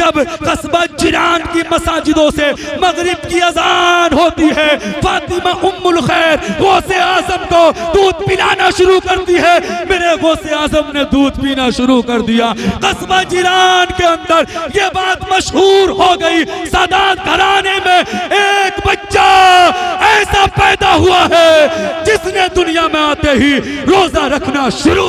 जब कस्बा जिरान की मसाजिदों से मगरिब की अजान होती है, फातिमा उम्मुल खैर गौसे आजम को दूध पिलाना शुरू करती है। मेरे गौसे आजम ने दूध पीना शुरू कर दिया। कस्बा जिरान के अंदर ये बात मशहूर हो गई, सादात घराने में एक बच्चा ऐसा पैदा हुआ है जिसने दुनिया में आते ही रोजा रखना शुरू।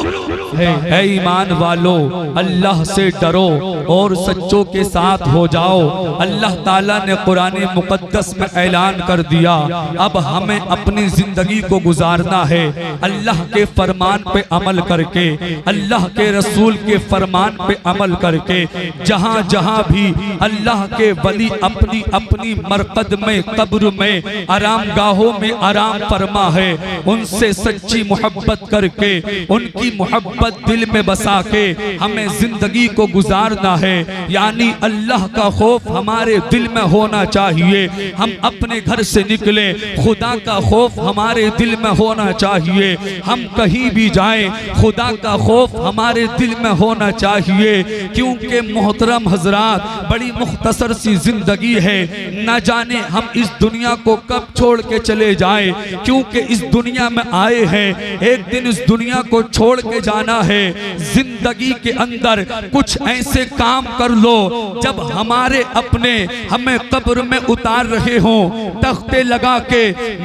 है ईमान वालों, अल्लाह से डरो और सच्चों के साथ हो जाओ। अल्लाह ताला ने कुरान मुकद्दस में ऐलान कर दिया, अब हमें अपनी जिंदगी को गुजारना है अल्लाह के फरमान पे अमल करके, अल्लाह के रसूल के फरमान पे अमल करके। जहाँ जहाँ भी अल्लाह के वली अपनी अपनी मरकद में, कब्र में, आराम गाहों में आराम फरमा है, उनसे सच्ची मोहब्बत करके, उनकी मोहब्बत दिल में बसा के हमें जिंदगी को गुजारना है। यानी अल्लाह का खौफ हमारे दिल में होना चाहिए। हम अपने घर से निकले, खुदा का खौफ हमारे दिल में होना चाहिए। हम कहीं भी जाएं, खुदा का खौफ हमारे दिल में होना चाहिए। क्योंकि मोहतरम हजरात, बड़ी मुख्तसर सी जिंदगी है, न जाने हम इस दुनिया को कब छोड़ के चले जाएं। क्योंकि इस दुनिया में आए हैं, एक दिन इस दुनिया को छोड़ के जाना है। जिंदगी के अंदर कुछ ऐसे काम कर लो जब हमारे अपने हमें कब्र में उतार रहे हो, तख्ते लगा के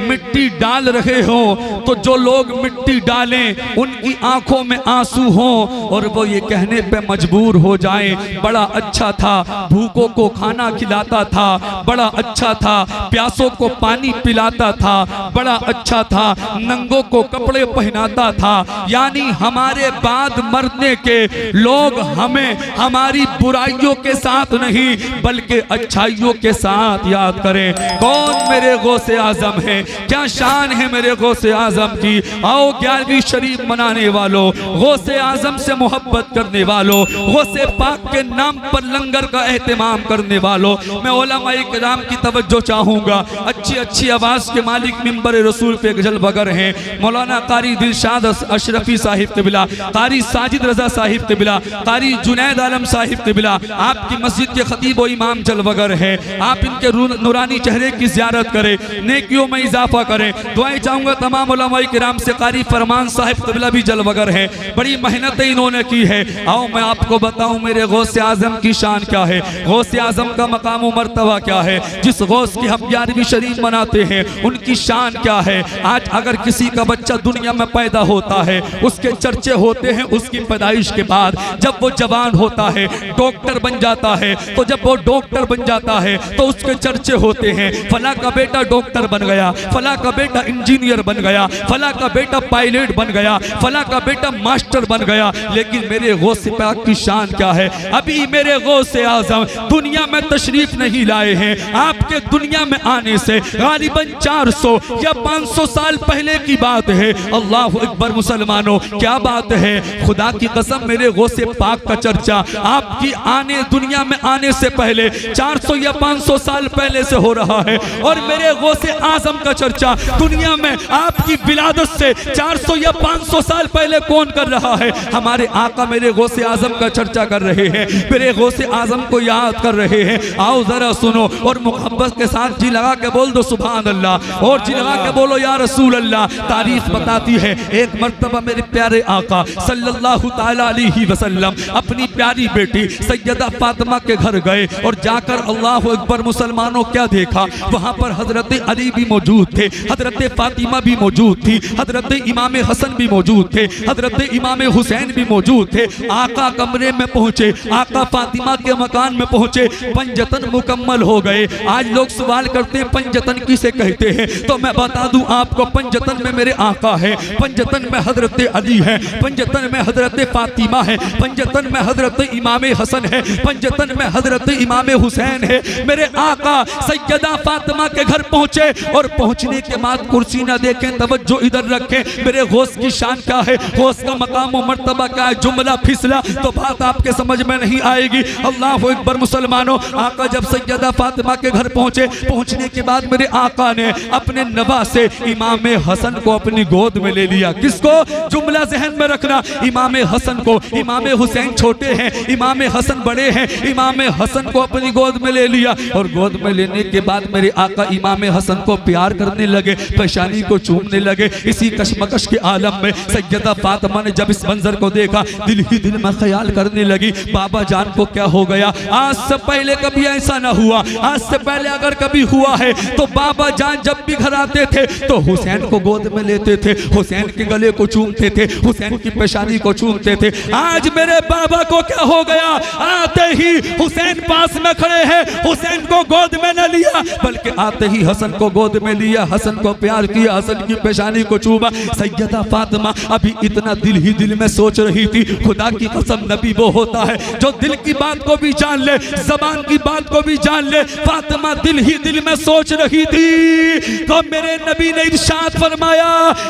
मिट्टी डाल रहे हो, तो जो लोग मिट्टी डालें उनकी आंखों में आंसू हो और वो ये कहने पे मजबूर हो जाएं, बड़ा अच्छा था, भूखों को खाना खिलाता था, बड़ा अच्छा था, प्यासों को पानी पिलाता था, बड़ा अच्छा था, नंगों को कपड़े पहनाता था। यानी हमारे बाद मरने के लोग हमें हमारी बुराइयों के साथ नहीं बल्कि अच्छाइयों के साथ याद करें। कौन मेरे गौसे आजम है, क्या शान है मेरे गौसे आजम की। आओ 11वीं शरीफ मनाने वालों, गौसे आजम से मोहब्बत करने वालों, गौसे पाक के नाम पर लंगर का एहतमाम करने वालों, मैं उलमाए किराम की तवज्जो चाहूंगा। अच्छी अच्छी आवाज के मालिक मिंबर रसूल पे गजल बगर हैं, मौलाना कारी दिलशाद अशरफी साहिब क़िबला, कारी साजिद रजा साहिब क़िबला, कारी जुनैद आलम साहिब क़िबला, आपकी मस्जिद के खतीब व इमाम जलवगर हैं। आप इनके नूरानी चेहरे की ज़ियारत करें, नेकियों में इजाफा करें। दुआएं चाहूँगा तमाम उलमाए किराम से। कारी फरमान साहिब क़िबला भी जलवगर हैं, बड़ी मेहनतें इन्होंने की है। आओ मैं आपको बताऊँ मेरे गौसे आजम की शान क्या है, गौसे आजम का मकाम व मर्तबा क्या है। जिस गौस की हम 11वीं शरीफ मनाते हैं उनकी शान क्या है। आज अगर किसी का बच्चा दुनिया में पैदा होता है, उसके चर्चे होते हैं उसकी पैदाइश के बाद। जब वो जवान होता है, डॉक्टर बन जाता है, तो जब वो डॉक्टर बन जाता है तो उसके चर्चे होते हैं, फला का बेटा डॉक्टर बन गया, फला का बेटा इंजीनियर बन गया, फला का बेटा पायलट बन गया, फला का बेटा मास्टर बन गया। लेकिन मेरे गौसे पाक की शान क्या है। अभी मेरे गौसे आजम दुनिया में तशरीफ नहीं लाए हैं। आपके दुनिया में आने से गालिबन 400 या 500 साल पहले की बात है। अल्लाह अकबर मुसलमानों, क्या बात है। खुदा की कसम मेरे गौसे पाक का चर्चा आपकी आने दुनिया में आने से पहले 400 या 500 साल पहले से हो रहा है। और मेरे गौसे आजम का चर्चा दुनिया में आपकी विलादत से 400 या 500 साल पहले कौन कर रहा है। हमारे आका मेरे गौसे आजम का चर्चा कर रहे हैं, मेरे गौसे आजम को याद कर रहे हैं। आओ जरा सुनो और मोहब्बत के साथ जी लगा के बोल दो सुभान अल्लाह, और जी लगा के बोलो या रसूल अल्लाह। तारीख बताती है एक मर्तबा मेरे प्यारे आका सल्लल्लाहु ताला अलैहि वसल्लम अपनी प्यारी बेटी सैयदा फातिमा के घर गए और जाकर अल्लाह अकबर मुसलमानों क्या देखा, वहां पर हजरत अली भी मौजूद थे, हजरत फातिमा भी मौजूद थी, हजरत इमाम हसन भी मौजूद थे, हजरत इमाम हुसैन भी मौजूद थे। आका कमरे में पहुंचे, आका फातिमा के मकान में पहुंचे, पंजतन मुकम्मल हो गए। आज लोग सवाल करते हैं पंजतन किसे कहते हैं, तो मैं बता दूं आपको, पंजतन में मेरे आका है, पंजतन में हजरत अली है, पंजतन में हजरत फातिमा है, पंजतन में हजरत इमाम हसन है, पंजतन में हजरत इमाम हुसैन है। मेरे आका सैयदा फातिमा के घर पहुंचे और पहुंचने के बाद कुर्सी ना देखें, तवज्जो इधर रखें। मेरे गौस की शान क्या है, गौस का मकाम व मर्तबा क्या है। जुमला फिसला तो बात आपके समझ में नहीं आएगी। अल्लाह अकबर मुसलमानों, आका जब सैयदा फातिमा के घर पहुंचे, पहुंचने के बाद मेरे आका ने अपने नवा से इमाम हसन को अपनी गोद में ले लिया। किसको, जुमला जहन में रखना, इमाम हसन को। इमाम हुसैन छोटे हैं, इमाम हसन बड़े हैं, इमाम हसन को अपनी गोद में ले लिया और गोद में लेने के बाद मेरे आका इमाम हसन को प्यार करने लगे, पेशानी को चूमने लगे। इसी कशमकश के आलम में सैयदा फातिमा ने जब इस मंजर को देखा दिल ही दिल में ख्याल करने लगी बाबा जान को क्या हो गया। आज से पहले कभी ऐसा ना हुआ, आज से पहले अगर कभी हुआ है तो बाबा जान जब भी घर आते थे तो हुसैन को गोद में लेते थे, हुसैन के गले को चूमते थे, हुसैन की पेशानी को चूमते थे। आज मेरे बाबा को क्या हो गया, आते ही हुसैन पास में खड़े हैं, हुसैन को गोद में न लिया बल्कि आते ही हसन को गोद में लिया, हसन को प्यार किया, हसन की पेशानी को चूमा। सैयदा फातिमा अभी इतना दिल ही दिल में सोच रही थी, खुदा की कसम नबी वो होता है जो दिल की बात को भी जान ले, ज़बान की बात को भी जान ले। फातिमा दिल ही दिल में सोच रही थी तो मेरे नबी ने इरशाद फरमाया,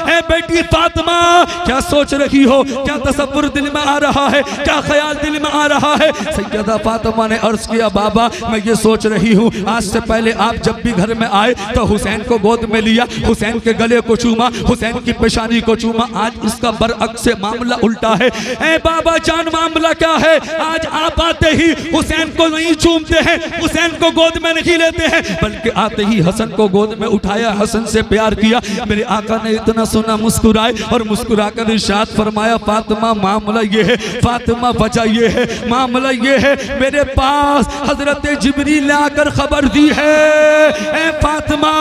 ए बेटी फातिमा क्या सोच रही हो, क्या तसव्वुर दिल में आ रहा है, क्या ख्याल दिल में आ रहा है। सैयदा फातिमा ने अर्ज किया बाबा मैं ये सोच रही हूँ आज से पहले आप जब भी घर में आए तो हुसैन को गोद में लिया, हुसैन के गले को चूमा, हुसैन की पेशानी को चूमा। आज इसका बरअक्स से मामला उल्टा है। ए बाबा जान मामला क्या है, आज आप आते ही हुसैन को नहीं चूमते हैं, हुसैन को गोद में नहीं लेते हैं बल्कि आते ही हसन को गोद में उठाया, हसन से प्यार किया। मेरे आका ने इतना सुना मुस्कुराए और मुस्कुरा कर इरशाद फरमाया फातिमा मामला ये है, फातिमा वजह ये है, मामला ये है मेरे पास हजरत जिब्रील ने आकर खबर दी है। ए फातिमा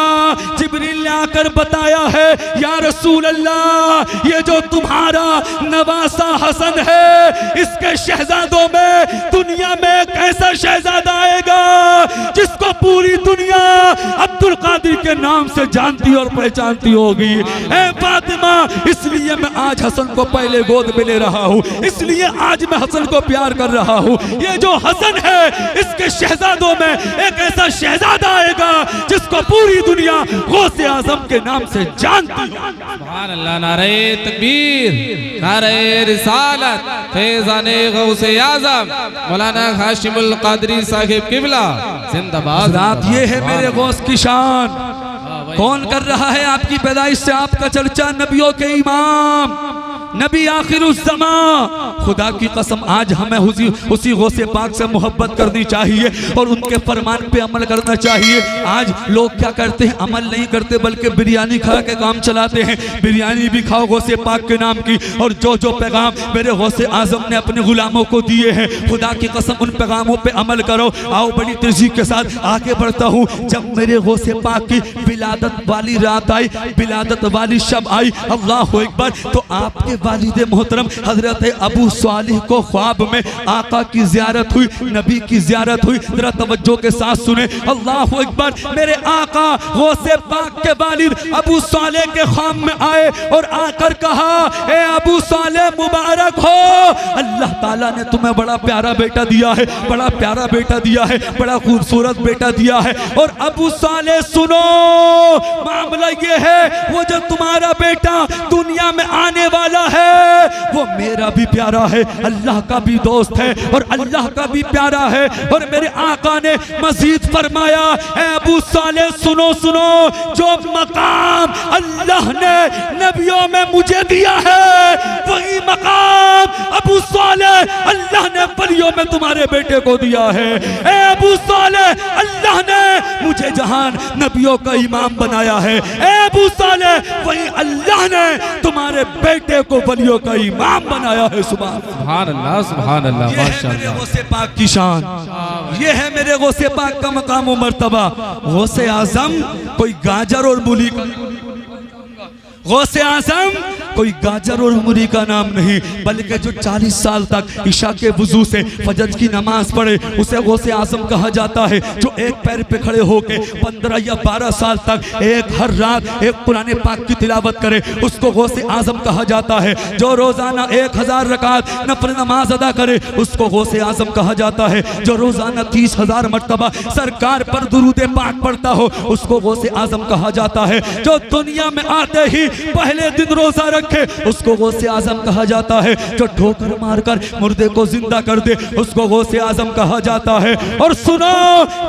जिब्रील ने आकर बताया है या रसूल अल्लाह ये जो तुम्हारा नवासा हसन है इसके शहजादों में दुनिया में एक ऐसा शहजादा आएगा जिसको पूरी दुनिया अब्दुल कादिर के नाम से जानती और पहचानती होगी। ए फातिमा इसलिए मैं आज हसन को पहले गोद में ले रहा हूँ, इसलिए आज मैं हसन को प्यार कर रहा हूँ। ये जो हसन है इसके शहजादों में एक ऐसा शहजादा आएगा जिसको पूरी दुनिया गौसे आजम के नाम से जानती है। सुभान अल्लाह, नारे तकबीर, नारे रिसालत, फैज़ाने गौसे आजम मौलाना हाशिमुल कादरी साहिब किबला जिंदाबाद। रात ये है मेरे गौस की शान। कौन कर रहा है आपकी पैदाइश से आपका चर्चा, नबियों के इमाम, नबी आखिरुज़्ज़मा। खुदा की कसम आज हमें उसी गौसे पाक से मोहब्बत करनी चाहिए और उनके फरमान पे अमल करना चाहिए। आज लोग क्या करते हैं, अमल नहीं करते बल्कि बिरयानी खा के काम चलाते हैं। बिरयानी भी खाओ गौसे पाक के नाम की, और जो जो पैगाम मेरे गौसे आजम ने अपने गुलामों को दिए हैं खुदा की कसम उन पैगामों पे अमल करो। आओ बड़ी तेजी के साथ आगे बढ़ता हूँ। जब मेरे गौसे पाक की विलादत वाली रात आई, विलादत वाली शब आई, अल्लाह अकबर, तो आपके वालिद मोहतरम हजरत अबू सालिह को ख्वाब में आका की ज़ियारत हुई, नबी की ज़ियारत हुई। जरा तवज्जो के साथ सुने, अल्लाह अकबर। मेरे आका गौसे पाक के वालिद अबू सालिह के ख्वाब में आए और आकर कहा, ए अबू सालिह मुबारक हो, अल्लाह ताला ने तुम्हें बड़ा प्यारा बेटा दिया है, बड़ा प्यारा बेटा दिया है, बड़ा खूबसूरत बेटा दिया है। और अबू सालिह सुनो, मामला ये है वो जो तुम्हारा बेटा दुनिया में आने वाला है वो मेरा भी प्यारा है, अल्लाह का भी दोस्त है और अल्लाह का भी प्यारा है। और मेरे आका ने मजीद फरमाया, ऐ अबू सालिह सुनो सुनो, जो मकाम अल्लाह ने नबियों में मुझे दिया है वही मकाम अबू सालिह अल्लाह ने वलियों में तुम्हारे बेटे को दिया है। ऐ अबू सालिह अल्लाह ने मुझे जहान नबियों का इमाम बनाया है, ऐ अबू सालिह वही अल्लाह ने तुम्हारे बेटे को वलियों का इमाम बनाया है। सुभान अल्लाह, सुभान अल्लाह, ये है मेरे गौसे पाक की शान, ये है मेरे गौसे पाक का मकाम व मर्तबा। गौसे आजम कोई गाजर और मूली का, गौसे आजम कोई गाजर और मूली का नाम नहीं, बल्कि जो 40 साल तक इशा के वुजू से फजर की नमाज पढ़े उसे गौसे आजम कहा जाता है। जो एक पैर पे खड़े होके 15 या 12 साल तक हर रात एक कुरान पाक की तिलावत करे उसको गौसे आजम कहा जाता है। जो रोजाना 1000 रकात नफल नमाज अदा करे उसको गौसे आजम कहा जाता है। जो रोजाना 30,000 मरतबा सरकार पर दुरूद पाक पढ़ता हो उसको गौसे आजम कहा जाता है। जो दुनिया में आते ही पहले दिन रोजा रख रखे उसको गौसे आजम कहा जाता है। जो ठोकर मारकर मुर्दे को जिंदा कर दे उसको गौसे आजम कहा जाता है। और सुनो,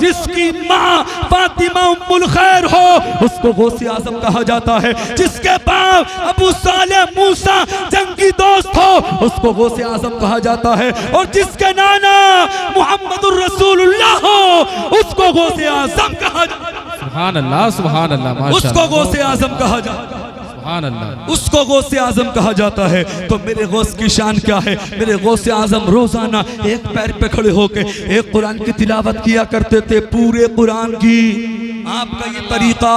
जिसकी माँ फातिमा उम्मुल खैर हो उसको गौसे आजम कहा जाता है। जिसके बाप अबू सालेह मूसा जंगी दोस्त हो उसको गौसे आजम कहा जाता है। और जिसके नाना मुहम्मदुर रसूलुल्लाह हो उसको गौसे आजम कहा जाता है। सुभान अल्लाह, सुभान अल्लाह, माशाअल्लाह। उसको गौसे आजम कहा जाता है। सुभान अल्लाह। उसको गौसे आजम कहा जाता है। तो मेरे गौस की शान क्या है? मेरे गौसे आजम रोजाना एक पैर पे खड़े होकर एक कुरान की तिलावत किया करते थे, पूरे कुरान की। आपका ये तरीका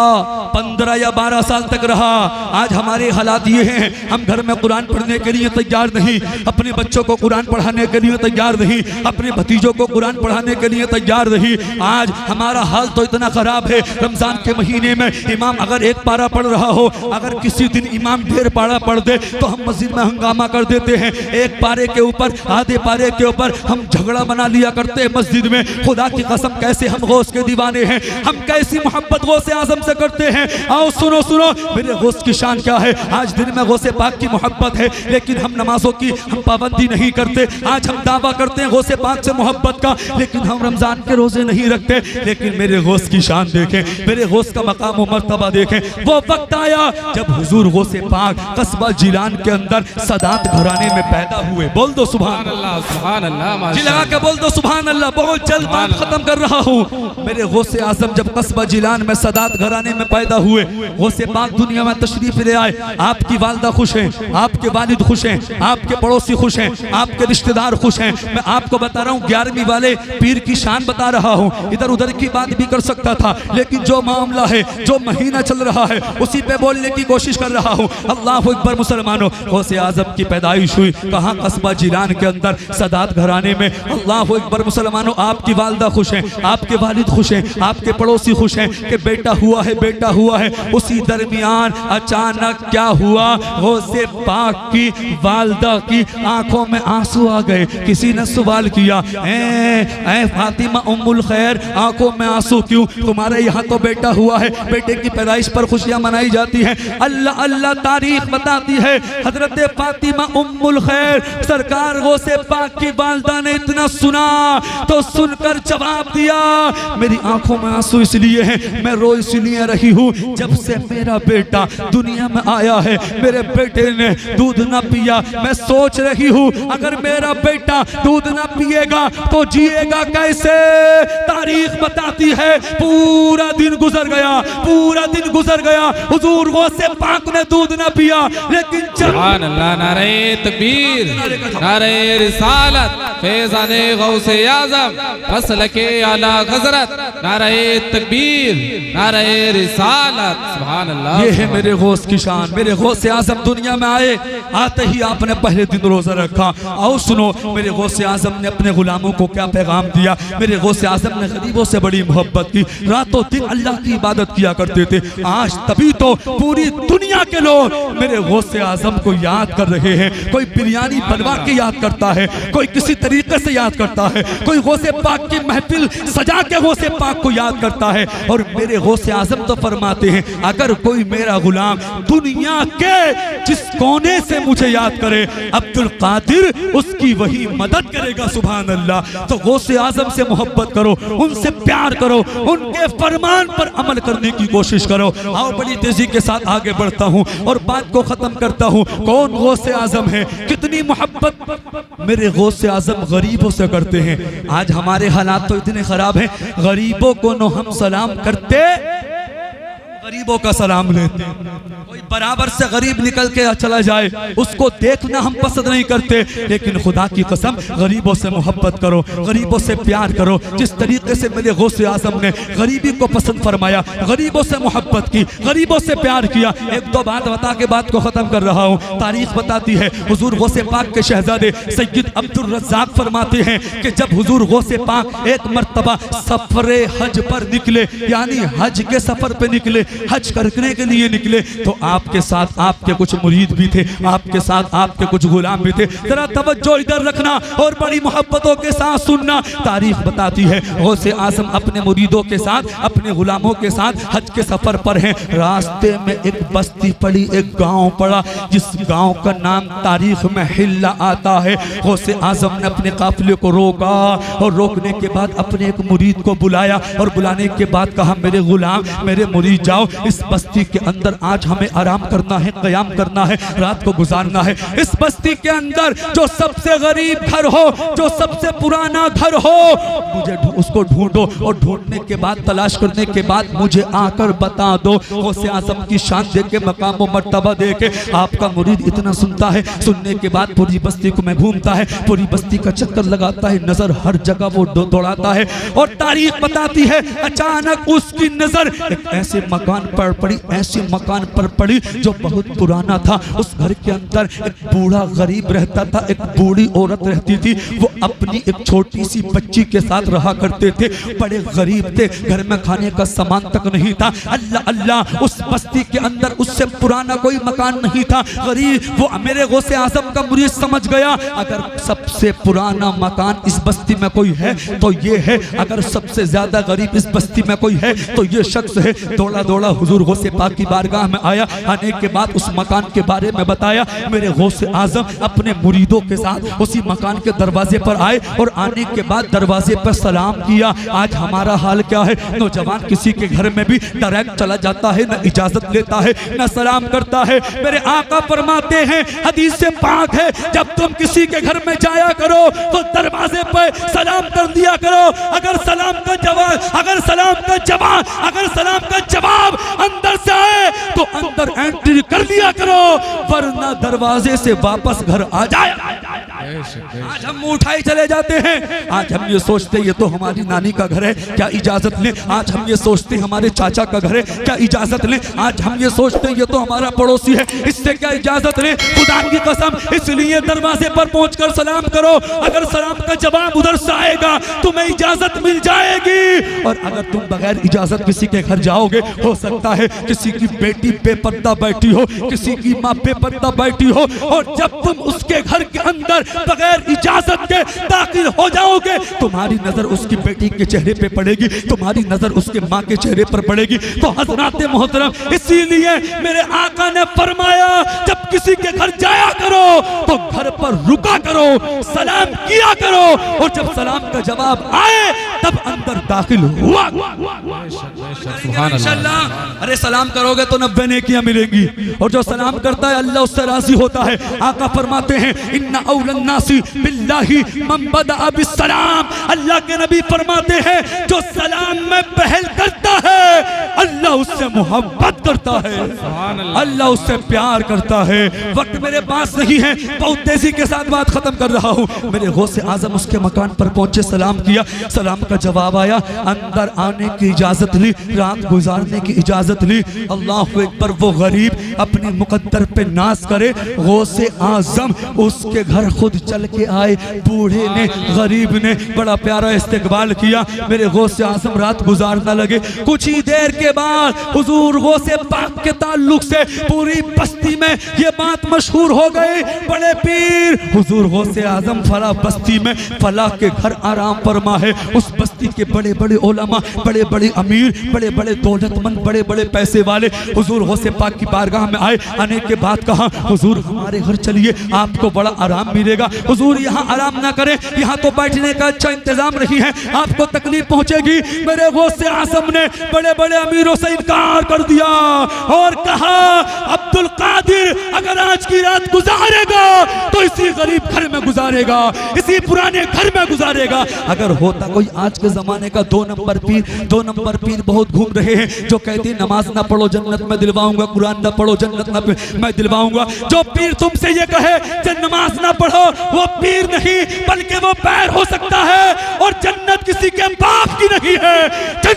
15 या 12 साल तक रहा। आज हमारे हालात ये हैं, हम घर में कुरान पढ़ने के लिए तैयार नहीं, अपने बच्चों को कुरान पढ़ाने के लिए तैयार नहीं, अपने भतीजों को कुरान पढ़ाने के लिए तैयार नहीं। आज हमारा हाल तो इतना खराब है, रमजान के महीने में इमाम अगर एक पारा पढ़ रहा हो, अगर किसी दिन इमाम डेढ़ पारा पढ़ दे तो हम मस्जिद में हंगामा कर देते हैं। एक पारे के ऊपर, आधे पारे के ऊपर हम झगड़ा बना लिया करते हैं मस्जिद में। खुदा की कसम, कैसे हम गौस के दीवाने हैं, हम कैसी मोहब्बत गौसे आजम से करते हैं। आओ सुनो सुनो, मेरे गौस की शान क्या है। आज दिन में गौसे पाक की मोहब्बत है, लेकिन हम नमाजों की हम पाबंदी नहीं करते। आज हम दावा करते हैं गौसे पाक से मोहब्बत का, लेकिन हम रमजान के रोजे नहीं रखते। लेकिन मेरे गौस की शान देखें, मेरे गौस का मकाम और मर्तबा देखें। वो वक्त आया जब हुजूर गौसे पाक कस्बा जिलान के अंदर सदात घराने में पैदा हुए। बोल दो सुभान अल्लाह, सुभान अल्लाह, जी लगा के बोल दो सुभान अल्लाह। बहुत जल्द बात खत्म कर रहा हूँ। मेरे गौसे आजम जब कस्बा जिलान में सदात घराने में पैदा हुए, गौसे पाक दुनिया में तशरीफ ले आए। आपकी वालदा खुश हैं, आपके वालिद खुश हैं, आपके पड़ोसी खुश हैं, आपके रिश्तेदार खुश हैं। मैं आपको बता रहा हूँ 11वीं वाले पीर की शान बता रहा हूँ। इधर उधर की बात भी कर सकता था, लेकिन जो मामला है, जो महीना चल रहा है, उसी पे बोलने की कोशिश कर रहा हूँ। अल्लाह अकबर मुसलमानों, गौसे आजम की पैदाइश हुई कहाँ? कस्बा जिलान के अंदर सदात घराने में। अल्लाह अकबर मुसलमानों, आपकी वालदा खुश हैं, आपके वालिद खुश हैं, आपके पड़ोसी खुश हैं कि बेटा हुआ है, बेटा हुआ है। उसी दरमियान अचानक क्या हुआ? गौसे पाक की वालदा की आंखों में आंसू आ गए। किसी ने सवाल किया, ऐ फातिमा उम्मुल खैर, आंखों में आंसू क्यों? तुम्हारे यहाँ तो बेटा हुआ है, बेटे की पैदाइश पर खुशियां मनाई जाती हैं। अल्लाह अल्लाह तारीख बताती है, हजरत फातिमा उम्मुल खैर सरकार गौसे पाक की वालदा ने इतना सुना तो सुनकर जवाब दिया, मेरी आंखों में आंसू इसलिए हैं, मैं रो इसलिए रही हूँ, जब से मेरा बेटा दुनिया में आया है मेरे बेटे ने दूध ना पिया। मैं सोच रही हूँ अगर मेरा बेटा दूध ना पिएगा तो जिएगा कैसे? तारीख बताती है पूरा दिन गुजर गया, पूरा दिन गुजर गया, हुजूर गौसे पाक ने दूध ना पिया। लेकिन सुभान अल्लाह, नारे तकबीर, नारे रिसालत, फैज़ाने गौसे आज़म, फसलके आला हज़रत, नारे तकबीर, नारे रिसालत। सुभान अल्लाह। ये है मेरे गौस की शान। मेरे गौसे आज़म दुनिया में आए, आते ही आपने पहले दिन रोजा रखा। आओ सुनो, मेरे गौसे आज़म ने अपने गुलामों को क्या पैगाम दिया। मेरे गौसे आज़म ने गरीबों से बड़ी मोहब्बत की, रातों दिन अल्लाह की इबादत किया करते थे। आज तभी तो पूरी दुनिया के लोग मेरे गौसे आज़म को याद कर रहे हैं। कोई बिरयानी बनवा के याद करता है, कोई किसी तरीके से याद करता है, कोई गौसे पाक की महफिल सजा के गौसे पाक को याद करता है। और मेरे गौसे आज़म तो फरमाते हैं, अगर कोई मेरा गुलाम दुनिया के जिस कोने से मुझे याद करे, अब्दुल कादिर उसकी वही मदद करेगा। सुभान अल्लाह। तो गौसे आज़म से मोहब्बत करो, उनसे प्यार करो, उनके फरमान पर अमल करने की कोशिश करो। आओ बड़ी तेजी के साथ आगे बढ़ता हूँ और बात को खत्म करता हूँ। कौन गौसे आज़म है? कितनी मोहब्बत मेरे गौसे आज़म गरीबों से करते हैं। आज हमारे हालात तो इतने खराब हैं, गरीबों को न हम सलाम करते, गरीबों का सलाम लेते। कोई बराबर से गरीब निकल के चला जाए उसको देखना हम पसंद नहीं करते, लेकिन खुदा की कसम गरीबों से मोहब्बत करो, गरीबों से प्यार करो। जिस तरीके से मेरे गौसे आज़म ने गरीबी को पसंद फरमाया, गरीबों से मोहब्बत की, गरीबों से प्यार किया। एक दो बात बता के बात को खत्म कर रहा हूँ। तारीख बताती है, हुजूर गौसे पाक के शहजादे सैयद अब्दुल रज़्ज़ाक़ फरमाते हैं कि जब हुजूर गौसे पाक एक मर्तबा सफरे हज पर निकले, यानी हज के सफर पे निकले, हज करने के लिए निकले तो आपके साथ आपके कुछ मुरीद भी थे, आपके साथ आपके कुछ गुलाम भी थे। जरा तवज्जो इधर रखना और बड़ी मोहब्बतों के साथ सुनना। तारीख बताती है गौसे आजम अपने मुरीदों के साथ, अपने गुलामों के साथ हज के सफर पर हैं। रास्ते में एक बस्ती पड़ी, एक गांव पड़ा, जिस गांव का नाम तारीख में हिल्ला आता है। गौसे आजम ने अपने काफिले को रोका और रोकने के बाद अपने एक मुरीद को बुलाया और बुलाने के बाद कहा, मेरे गुलाम, मेरे मुरीद, जाओ इस बस्ती के अंदर आज हमें आराम करना है, क़याम करना है, रात को गुजारना है। इस बस्ती के अंदर जो सबसे गरीब घर हो, जो सबसे पुराना घर हो, मुझे उसको ढूंढो और ढूंढने के बाद, तलाश करने के बाद मुझे आकर बता दो। गौसे आज़म की शान देके, मकाम व मर्तबा देके आपका मुरीद इतना सुनता है। सुनने के बाद पूरी बस्ती को मैं घूमता है, पूरी बस्ती का चक्कर लगाता है, नजर हर जगह वो दौड़ाता है। और तारीख बताती है अचानक उसकी नजर एक ऐसे मकान पर पड़ी, ऐसे मकान पर पड़ी जो बहुत पुराना था। उस घर के अंदर एक बूढ़ा गरीब रहता था, एक बूढ़ी औरत रहती थी। वो अपनी एक छोटी सी बच्ची के साथ रहा करते थे। बड़े गरीब थे, घर में खाने का सामान तक नहीं था। अल्लाह अल्लाह, उस बस्ती के अंदर उससे पुराना कोई मकान नहीं था। गरीब वो मेरे गौसे आज़म का मुरीद समझ गया, अगर सबसे पुराना मकान इस बस्ती में कोई है तो ये है, अगर सबसे ज्यादा गरीब इस बस्ती में कोई है तो ये शख्स है। दौड़ा दौड़ा हुजूर गौसे पाक की बारगाह में आया। आने के बाद उस मकान के बारे में बताया। मेरे गौसे आज़म अपने मुरीदों के साथ उसी मकान के दरवाजे पर आए और आने के बाद दरवाजे पर सलाम किया। आज हमारा हाल क्या है, नौजवान किसी के घर में भी डायरेक्ट चला जाता है, न इजाजत लेता है, न सलाम करता है। मेरे आका फरमाते हैं, हदीस से पाक है, जब तुम किसी के घर में जाया करो तो दरवाजे पर सलाम कर दिया करो। अगर सलाम का जवाब अंदर से आए तो अंदर एंट्री कर लिया करो, वरना दरवाजे से वापस घर आ जाए। आज हम उठाई चले जाते हैं। आज हम ये सोचते ये तो हमारी नानी का घर है, क्या इजाजत लें। आज हम ये सोचते हमारे चाचा का घर है, क्या इजाजत लें। आज हम ये सोचते ये तो हमारा पड़ोसी है, इससे क्या इजाजत लें। खुदा की कसम, इसलिए दरवाजे पर पहुंचकर सलाम करो। अगर सलाम का जवाब उधर से आएगा तुम्हें इजाजत मिल जाएगी। और अगर तुम बगैर इजाजत किसी के घर जाओगे, हो सकता है किसी की बेटी बेपर्दा बैठी हो, किसी की माँ बेपर्दा बैठी हो, और जब तुम उसके घर के अंदर बगैर इजाजत के दाखिल हो जाओगे, तुम्हारी नजर उसकी बेटी के चेहरे पे पड़ेगी, तुम्हारी नजर उसके माँ के चेहरे पर पड़ेगी। तो हजरात मोहतरम, इसीलिए मेरे आका ने फरमाया, जब किसी के घर जाया करो तो घर पर रुका करो, सलाम किया करो, और जब सलाम का जवाब आए तब अंदर दाखिल हुआ। इंशाअल्लाह। अरे सलाम करोगे तो 90 नेकियां मिलेंगी, और जो सलाम करता है अल्लाह उससे राजी होता है। आका फरमाते हैं, इन्ना औलन नासी बिल्लाहि मन बदा बिस्सलाम। अल्लाह के नबी फरमाते हैं, जो सलाम में पहल करता है अल्लाह उससे मोहब्बत करता है, अल्लाह उससे प्यार करता है। वक्त मेरे पास नहीं है, बहुत तेजी के साथ बात खत्म कर रहा हूँ। मेरे गौसे आजम उसके मकान पर पहुंचे, सलाम किया, सलाम का जवाब आया, अंदर आने की इजाजत ली, रात गुजारने की इजाजत ली। अल्लाह अकबर। वो गरीब अपनी मुकद्दर पे नाज करे, गौसे आजम उसके घर खुद चल के आए। बूढ़े ने, गरीब ने बड़ा प्यारा इस्तकबाल किया। मेरे गौसे आजम रात गुजारने लगे। कुछ ही देर के बाद हुजूर गौसे पाक के ताल्लुक से पूरी बस्ती में ये बात मशहूर हो गई, बड़े पीर हुजूर गौसे आजम फला बस्ती में फला के घर आराम फरमा है। उस बस्ती के बड़े बड़े उलमा, बड़े बड़े अमीर, बड़े बड़े दौलतमंद, बड़े बड़े पैसे वाले हुजूर गौसे पाक की बारगाह में आए। आने के बाद कहा, हुजूर हमारे घर चलिए, आपको बड़ा आराम मिलेगा। हुजूर यहाँ आराम ना करें, यहाँ तो बैठने का अच्छा इंतजाम नहीं है, आपको तकलीफ पहुंचेगी। मेरे गौसे आजम ने बड़े बड़े अमीरों से इनकार कर दिया और कहा, अब्दुल कादिर अगर आज की रात गुजारेगा तो इसी गरीब घर में गुजारेगा, इसी पुराने घर में गुजारेगा। अगर होता कोई आज के जमाने का 2 नंबर पीर बहुत घूम रहे हैं, जो कहते नमाज ना पढ़ो जन्नत में दिलवाऊंगा, कुरान ना पढ़ो जन्नत में दिलवाऊंगा। जो पीर तुमसे ये कहे कि नमाज ना पढ़ो, वो पीर नहीं बल्कि वो पैर हो सकता है, और जन्नत किसी के बाप की नहीं है,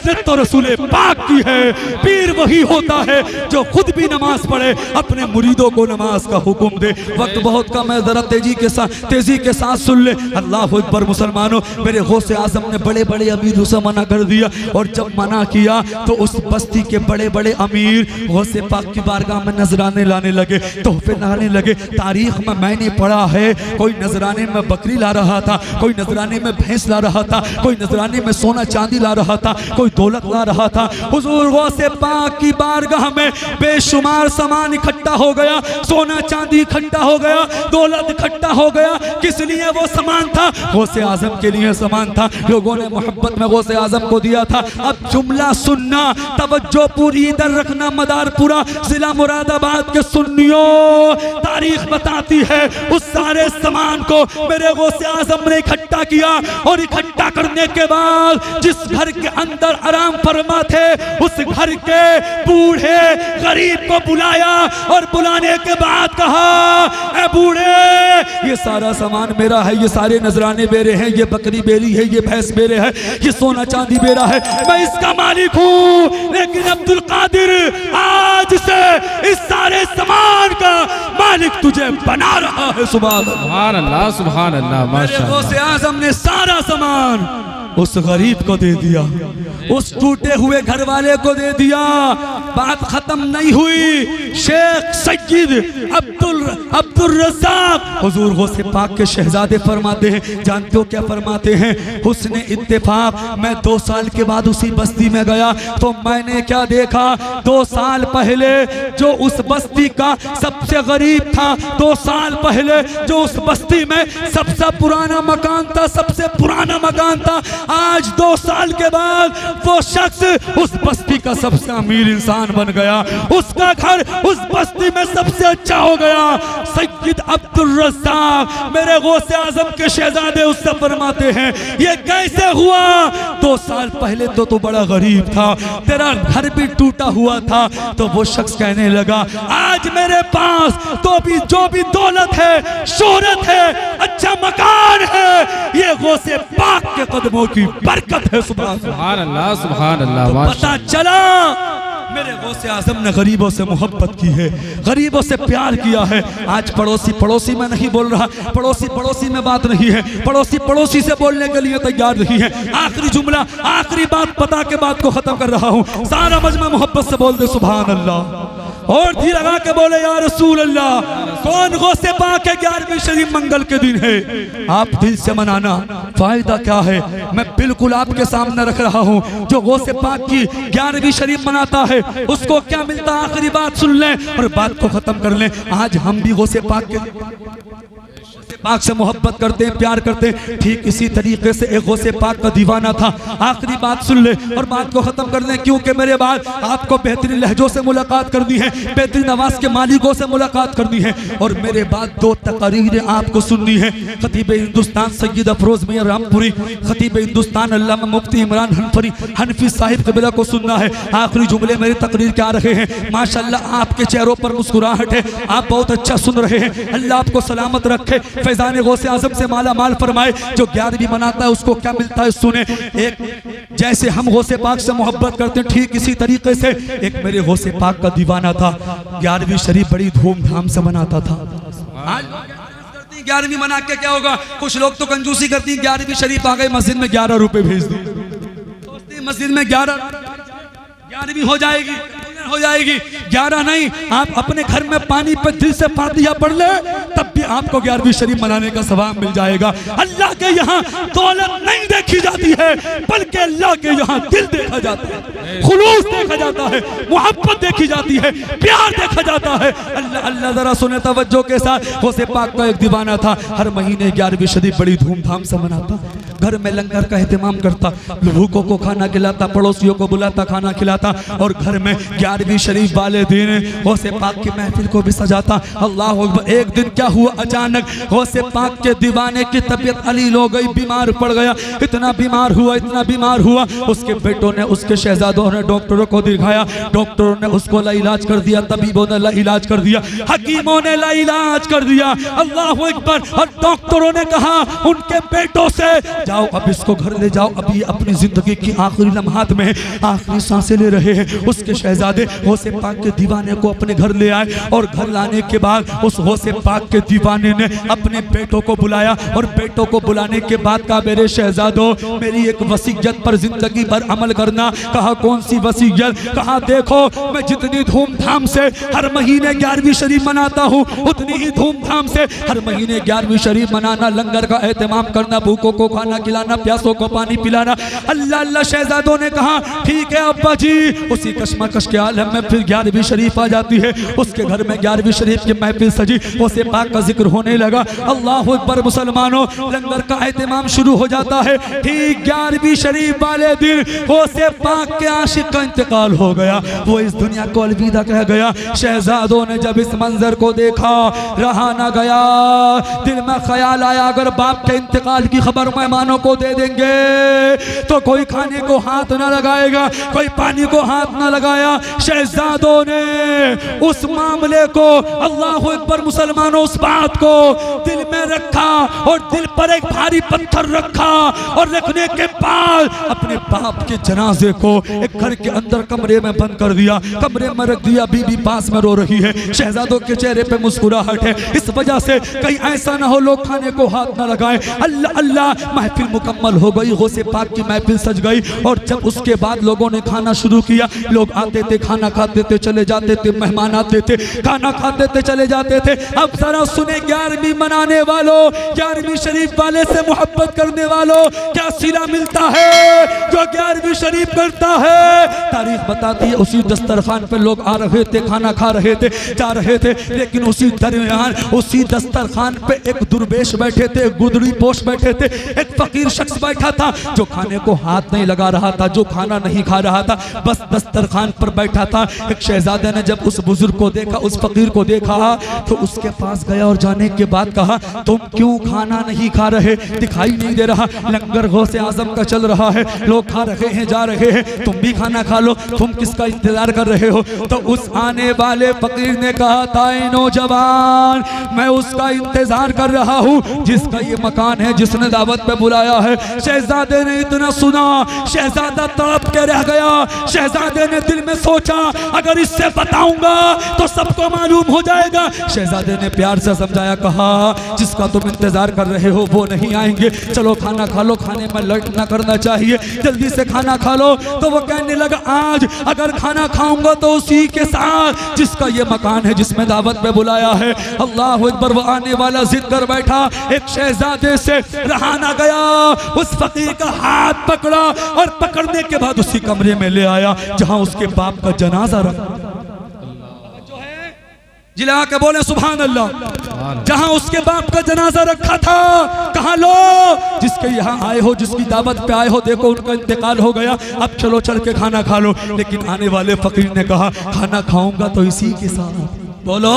इज्जत तो रसूल पाक की है। पीर वही होता है जो खुद भी नमाज पढ़े, अपने मुरीदों को नमाज का हुक्म दे। वक्त बहुत कम है, जरा तेजी के साथ सुन ले। अल्लाह अकबर मुसलमानों, मेरे गौसे आजम ने बड़े बड़े अमीरों से मना कर दिया, और जब मना किया तो उस बस्ती के बड़े बड़े अमीर गौसे पाक की बारगाह में नजराने लाने लगे, तोहफे लाने लगे। तारीख में मैंने पढ़ा है, कोई नजराने में बकरी ला रहा था, कोई नजराने में भैंस ला रहा था, कोई नजराने में सोना चांदी ला रहा था, कोई दौलत ला रहा था। हुजूर गौसे पाक की बारगाह में बेशुमार सामान इकट्ठा हो गया, सोना चांदी इकट्ठा हो गया, दौलत इकट्ठा हो गया। किस लिए वो सामान था? गौसे आजम के लिए सामान था। लोगों ने मोहब्बत में गौसे आजम को दिया था। अब जुमला सुनना, तवज्जो पूरी इधर रखना, मदारपुरा जिला मुरादाबाद के सुन्नियों, तारीख बताती है उस सारे सामान को मेरे गौसे आजम ने इकट्ठा किया, और इकट्ठा करने के बाद जिस घर के अंदर आराम फरमा थे उस घर के बूढ़े गरीब को बुलाया, और बुलाने के बाद कहा, ए बूढ़े, ये सारा सामान मेरा है, ये सारे नजराने मेरे हैं, ये बकरी मेरी है, ये भैंस मेरे है, ये सोना चांदी मेरा है, मैं इसका मालिक हूँ। लेकिन अब्दुल कादिर, आज से इस सारे सामान का मालिक तुझे बना रहा है। सुभान अल्लाह, सुभान अल्लाह, माशाअल्लाह। गौसे आजम ने सारा सामान उस गरीब को दे दिया, उस टूटे हुए घर वाले को दे दिया। बात खत्म नहीं हुई। शेख सैयद अब्दुल रज़्ज़ाक हुजूर गौसे पाक के शहजादे फरमाते हैं, जानते हो क्या फरमाते हैं? हुस्ने इत्तेफाक, मैं 2 साल के बाद उसी बस्ती में गया तो मैंने क्या देखा? 2 साल पहले जो उस बस्ती का सबसे गरीब था, 2 साल पहले जो उस बस्ती में सबसे पुराना मकान था, सबसे पुराना मकान था, आज 2 साल के बाद वो शख्स उस बस्ती का सबसे अमीर इंसान बन गया। उसका घर उस बस्ती में सबसे अच्छा हो गया। सैयद अब्दुल रज़्ज़ाक मेरे गौसे आजम के शहजादे उससे फरमाते हैं, ये कैसे हुआ? 2 साल पहले तो तू बड़ा गरीब था, तेरा घर भी टूटा हुआ था। तो वो शख्स कहने लगा, आज मेरे पास तो भी जो भी दौलत है, शोहरत है, अच्छा मकान है, ये गौसे पाक के कदमों की बरकत है। सुभान अल्लाह, सुभान अल्लाह। तो पता चला मेरे गौसे आजम ने गरीबों से मोहब्बत की है, गरीबों से प्यार किया है। आज पड़ोसी में नहीं बोल रहा, पड़ोसी में बात नहीं है, पड़ोसी से बोलने के लिए तैयार नहीं है। आखिरी जुमला, आखिरी बात बता के बात को खत्म कर रहा हूँ। सारा मजमा मोहब्बत से बोल दे सुभान अल्लाह, और धी लगा के बोले या रसूल अल्लाह। कौन गौसे पाक है? 11वीं शरीफ मंगल के दिन है। आप दिल से मनाना, फायदा क्या है? मैं बिल्कुल आपके सामने रख रहा हूँ। जो गौसे पाक की 11वीं शरीफ मनाता है उसको क्या मिलता? आखिरी बात सुन लें और बात को खत्म कर लें। आज हम भी गौसे पाक से मोहब्बत करते हैं, प्यार करते हैं। ठीक इसी तरीके से एक गौसे पाक का दीवाना था। आखिरी बात सुन ले और बात को खत्म कर दें, क्योंकि मेरे बाद आपको बेहतरीन लहजों से मुलाकात करनी है, बेहतरीन आवाज के मालिकों से मुलाकात करनी है, और मेरे बाद 2 तकरीरें आपको सुननी है। खतीब हिंदुस्तान सैयद अफरोज मियां रामपुरी, खतीब हिंदुस्तान अल्लामा मुफ्ती इमरान हनफी साहिब क़िबला को सुनना है। आखिरी जुमले मेरी तकरीर के आ रहे हैं। माशाअल्लाह आपके चेहरों पर मुस्कुराहट है, आप बहुत अच्छा सुन रहे हैं। अल्लाह आपको सलामत रखे, फैजान गौसे आजम से माला माल फरमाए। जो 11वीं मनाता है उसको क्या मिलता है सुने। एक जैसे हम गौसे पाक से मोहब्बत करते हैं, ठीक इसी तरीके से एक मेरे गौसे पाक का दीवाना था। 11वीं शरीफ बड़ी धूमधाम से मनाता था। आज 11वीं मना के क्या होगा? कुछ लोग तो कंजूसी करती हैं, 11वीं शरीफ आ गए मस्जिद में 11 रुपए भेज दी, मस्जिद में 11वीं हो जाएगी, 11 नहीं। आप अपने घर में पानी पे दिल से फातिहा पढ़ ले, तब भी आपको 11वीं शरीफ मनाने का सवाब मिल जाएगा। अल्लाह के यहाँ दौलत नहीं देखी जाती है, बल्कि अल्लाह के यहाँ दिल देखा जाता है, खुलूस देखा जाता है, मोहब्बत देखी जाती है, प्यार देखा जाता है। अल्लाह जरा सुने तवज्जो के साथ। गौसे पाक का एक दीवाना था, हर महीने 11वीं शरीफ बड़ी धूमधाम से मनाता, घर में लंगर का एहतमाम करता, भूखों को खाना खिलाता, पड़ोसियों को बुलाता, खाना खिलाता, और घर में 11वीं शरीफ वाले दिन गौसे पाक की महफिल को भी सजाता। अल्लाह अकबर। एक दिन क्या हुआ? अचानक गौसे पाक के दीवाने की तबीयत अलील हो गई, बीमार पड़ गया। इतना बीमार हुआ, उसके बेटों ने उसके शहजादों शहजादों ने डॉक्टरों को दिखाया, डॉक्टरों ने उसको लाइलाज कर दिया, तबीबों ने लाइलाज कर दिया, हकीमों ने लाइलाज कर दिया। अल्लाह अकबर। और डॉक्टरों ने कहा उनके बेटों से, जाओ अब इसको घर ले जाओ, अभी अपनी जिंदगी की आखिरी लम्हात में आखिरी सांसें ले रहे हैं। उसके शहजादे गौसे पाक के दीवाने को अपने घर ले आए और घर लाने के बाद उस गौसे पाक के दीवाने ने अपने बेटों को बुलाया और बेटों को बुलाने के बाद कहा मेरे शहजादों मेरी एक वसीयत पर जिंदगी भर अमल करना। कहा कौन सी वसीयत? कहा देखो मैं जितनी धूमधाम से हर महीने 11वीं शरीफ मनाता हूँ उतनी ही धूमधाम से हर महीने 11वीं शरीफ मनाना, लंगर का एहतमाम करना, भूखों को खाना खिलाना, प्यासों को पानी पिलाना। अल्लाह अल्लाह शहजादों ने कहा ठीक है अब्बा जी। उसी कश्मकश के आलम में फिर 11वीं शरीफ आ जाती है। उसके घर में 11वीं शरीफ की महफिल सजी, गौसे पाक का जिक्र होने लगा। अल्लाह अकबर। मुसलमानों लंगर का एहतमाम शुरू हो जाता है। ठीक 11वीं शरीफ वाले दिन गौसे पाक के आशिक का इंतकाल हो गया, वो इस दुनिया को अलविदा कह गया। शहजादों ने जब इस मंजर को देखा रहा ना गया, दिल में ख्याल आया अगर बाप के इंतकाल की खबर मेहमानों को दे देंगे तो कोई खाने को हाथ ना लगाएगा, कोई पानी को हाथ ना लगाया। शहजादों ने उस मामले को, अल्लाह अकबर मुसलमानों, उस बात को दिल में रखा और दिल पर एक भारी पत्थर रखा और रखने के बाद अपने बाप के जनाजे को एक घर के अंदर कमरे में बंद कर दिया, कमरे में रख दिया। बीबी पास में रो रही है, शहजादों के चेहरे पे मुस्कुराहट है, इस वजह से कहीं ऐसा ना हो लोग खाने को हाथ ना लगाए। अल्लाह अल्लाह। महफिल मुकम्मल हो गई, गौसे पाक की महफिल सज गई और जब उसके बाद लोगों ने खाना शुरू किया, लोग आते थे खाना खाते थे चले जाते थे, मेहमान आते थे खाना खाते थे चले जाते थे। अब जरा सुने 11वीं मनाने वालों, 11वीं शरीफ वाले से मोहब्बत करने वालों, क्या सिला मिलता है जो 11वीं शरीफ करता है? तारीख बताती है उसी दस्तरखान पे लोग आ रहे थे, खाना खा रहे थे, जा रहे थे, लेकिन उसी दरमियान उसी दस्तरखान पे एक दुर्वेश बैठे थे, गुदड़ी पोश बैठे थे, एक फकीर शख्स बैठा था जो खाने को हाथ नहीं लगा रहा था, जो खाना नहीं खा रहा था, बस दस्तरखान पर बैठा था। एक शहजादे ने जब उस बुजुर्ग को देखा, उस फकीर को देखा तो उसके पास गया और जाने के बाद कहा तुम क्यों खाना नहीं खा रहे? दिखाई नहीं दे रहा, लंगर गौसे आजम का चल रहा है, लोग खा रहे हैं जा रहे हैं, तुम भी खाना खा लो, तुम किसका इंतजार कर रहे हो? तो उस आने वाले फकीर ने कहा ताए नौजवान मैं उसका इंतजार कर रहा हूँ जिसका ये मकान है, जिसने दावत पे बुलाया है। शहजादे ने इतना सुना, शहजादा तड़प के रह गया। शहजादे ने दिल में सोचा अगर इससे बताऊंगा तो सबको मालूम हो जाएगा। शहजादे ने प्यार से समझाया, कहा जिसका तुम इंतजार कर रहे हो वो नहीं आएंगे, चलो खाना खा लो, खाने में लेट ना करना चाहिए, जल्दी से खाना खा लो। तो वो कहने लगा आज अगर खाना खाऊंगा तो उसी के साथ जिसका ये मकान है, जिसमें दावत पे बुलाया है। अल्लाह अकबर। वो आने वाला जिद कर बैठा, एक शहजादे से रहा ना गया, उस फकीर का हाथ पकड़ा और पकड़ने के बाद उसी कमरे में ले आया जहां उसके बाप का जनाजा रखा। जिला के बोले सुभान अल्लाह। जहां उसके बाप का जनाजा रखा था, कहा लो जिसके यहाँ आए हो, जिसकी दावत पे आए हो, देखो उनका इंतकाल हो गया, अब चलो चल के खाना खा लो। लेकिन आने वाले फकीर ने कहा खाना खाऊंगा तो इसी के साथ, बोलो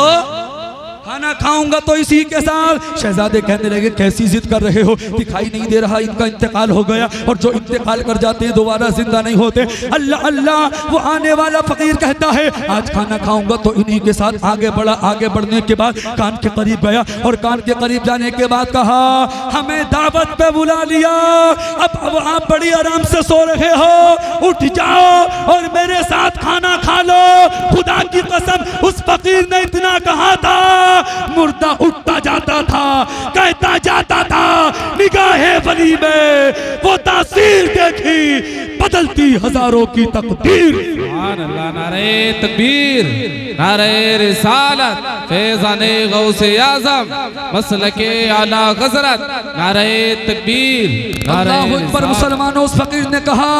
खाना खाऊंगा तो इसी के साथ। शहजादे कहने लगे कैसी जिद कर रहे हो, दिखाई नहीं दे रहा इनका इंतकाल हो गया, और जो इंतकाल कर जाते हैं दोबारा जिंदा नहीं होते। अल्लाह अल्लाह। वो आने वाला फकीर कहता है आज खाना खाऊंगा तो इन्हीं के साथ। आगे बढ़ा, आगे बढ़ने के बाद कान के करीब गया और कान के करीब जाने के बाद कहा हमें दावत पे बुला लिया, अब आप बड़ी आराम से सो रहे हो, उठ जाओ और मेरे साथ खाना खा लो। खुदा की कसम उस फकीर ने इतना कहा था, मुर्दा उठता जाता था, कहता जाता था निगाहे वली में वो तासीर देखी बदलती हजारों की तकदीर। नारे तकबीर, नारे रिसालत, फैज़ाने गौसे आज़म, मसलके आला हज़रत, नारे तकबीर, अल्लाहु अकबर। मुसलमानों उस फकीर ने कहा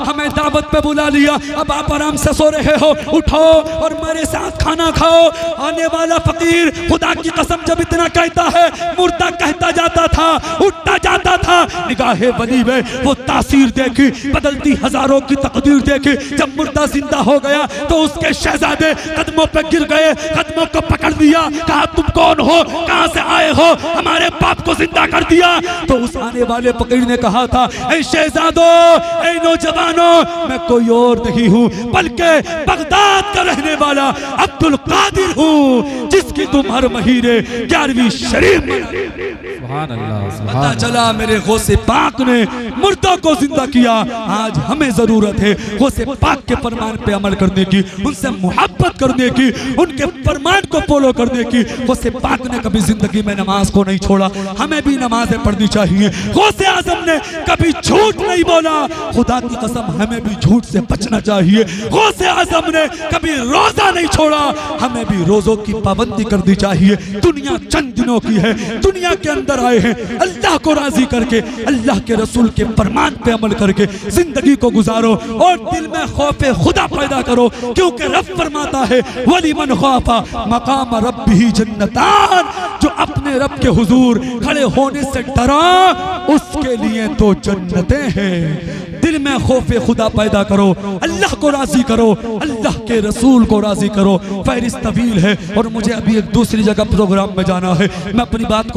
हमें दावत पे बुला लिया, अब आप आराम से सो रहे हो, उठो और मेरे साथ खाना खाओ। आने वाला फकीर खुदा की कसम जब इतना कहता है, मुर्दा कहता जाता था, उठता जाता था, निगाहे वली में वो तासीर देखी बदल बदलती हजारों की तकदीर देखी। जब मुर्दा जिंदा हो गया तो उसके शहजादे कदमों पे गिर गए, कदमों को पकड़ लिया, कहा तुम कौन हो, कहां से आए हो, हमारे बाप को जिंदा कर दिया। तो उस आने वाले फकीर ने कहा था, ऐ शहजादो, ऐ नौजवानों, मैं कोई और नहीं हूं बल्कि बगदाद का रहने वाला अब्दुल कादिर हूं, जिसकी तुम हर महीने 11वीं शरीफ सुभान अल्लाह। पता चला मेरे गौसे पाक ने मुर्दों को जिंदा किया। आज हमें जरूरत है गौसे पाक के फरमान पे अमल करने की, उनसे मोहब्बत करने की, उनके फरमान को फॉलो करने की। गौसे पाक ने कभी जिंदगी में नमाज को नहीं छोड़ा, हमें भी नमाजें पढ़नी चाहिए। गौसे आजम ने कभी झूठ नहीं बोला, खुदा की कसम हमें भी झूठ से बचना चाहिए। गौसे आजम ने कभी रोजा नहीं छोड़ा, हमें भी रोजों की पाबंदी करनी चाहिए। दुनिया चंद दिनों की है, दुनिया के अंदर आए हैं अल्लाह को राजी करके, अल्लाह के रसूल के फरमान पे अमल करके जिंदगी को गुजारो और दिल में खौफे खुदा पैदा करो, क्योंकि रब फरमाता है वलिमन खौफा मकाम रब्बिही जन्नतान, जो अपने रब के हुजूर खड़े होने से डरा उसके लिए तो जन्नतें हैं। दिल में खौफे खुदा पैदा करो, अल्लाह को राजी करो, अल्लाह के रसूल को राजी करो। फहरिस्त तवील है और मुझे अभी एक दूसरी जगह प्रोग्राम में जाना है। मैं अपनी बात को